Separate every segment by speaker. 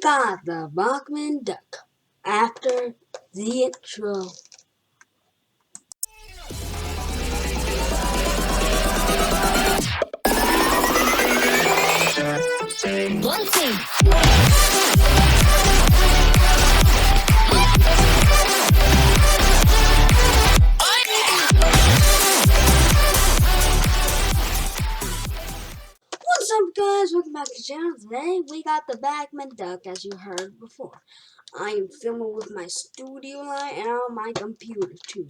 Speaker 1: got the Bachmann duck after the intro.
Speaker 2: Lucien.
Speaker 1: What's up, guys? Welcome back to the channel. Today we got the Bachmann duck, as you heard before. I am filming with my studio light and on my computer too.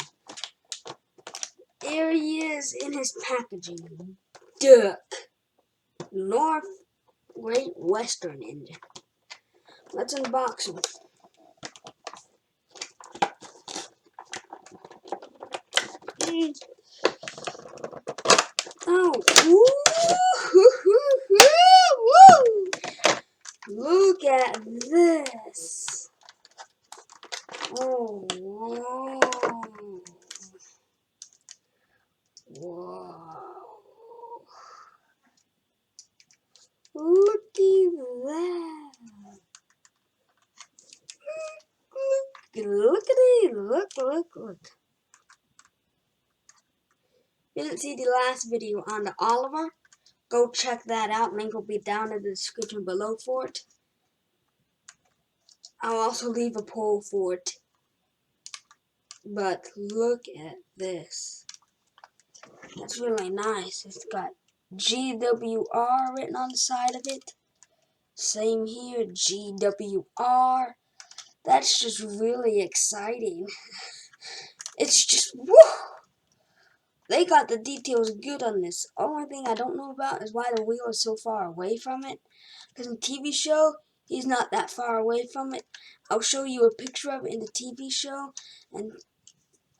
Speaker 1: There he is in his packaging. Duck. North Great Western engine. Let's unbox him. Oh, woo! Look at this. Oh, whoa. Whoa. Look at that. Look at it. Look. Didn't see the last video on the Oliver? Go check that out. Link will be down in the description below for it. I'll also leave a poll for it. But look at this. That's really nice. It's got GWR written on the side of it. Same here, GWR. That's just really exciting. It's just, woo! They got the details good on this. Only thing I don't know about is why the wheel is so far away from it. Because in the TV show, he's not that far away from it. I'll show you a picture of it in the TV show and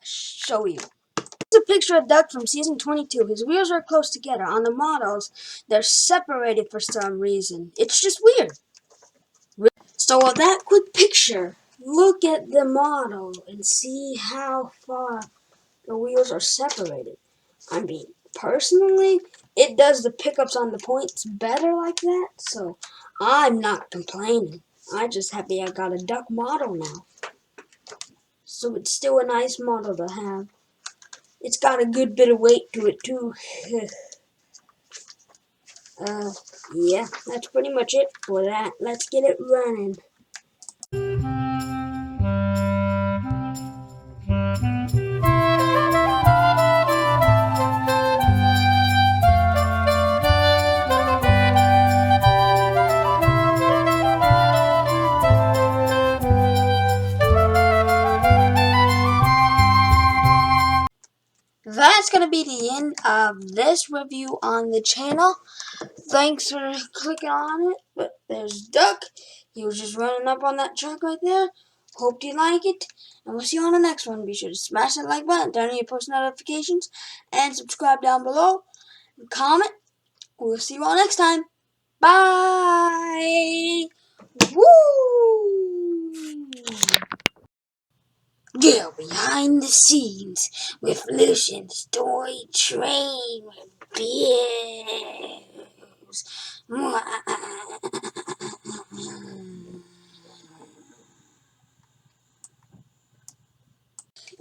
Speaker 1: show you. This is a picture of Doug from season 22. His wheels are close together. On the models, they're separated for some reason. It's just weird. So with that quick picture, look at the model and see how far the wheels are separated. I mean, personally, it does the pickups on the points better like that, so I'm not complaining. I'm just happy I got a duck model now. So it's still a nice model to have. It's got a good bit of weight to it too. Yeah, that's pretty much it for that. Let's get it running. That's going to be the end of this review on the channel. Thanks for clicking on it. But there's Duck. He was just running up on that truck right there. Hope you like it. And we'll see you on the next one. Be sure to smash that like button, turn on your post notifications, and subscribe down below. And comment. We'll see you all next time. Bye. Woo! Yeah, behind the scenes with Lucien's toy train with beers.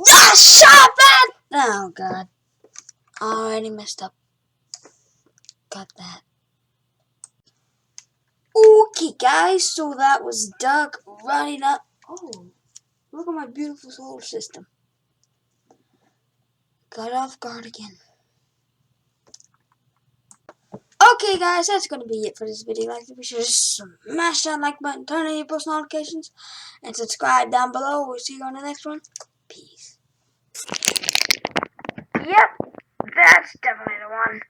Speaker 1: Yeah, shut that! Oh, God. Already messed up. Got that. Okay, guys, so that was Doug running up. Oh, look at my beautiful solar system. Got off guard again. Okay, guys, that's going to be it for this video. Be sure to smash that like button, turn on your post notifications, and subscribe down below. We'll see you on the next one. Peace. Yep, that's definitely the one.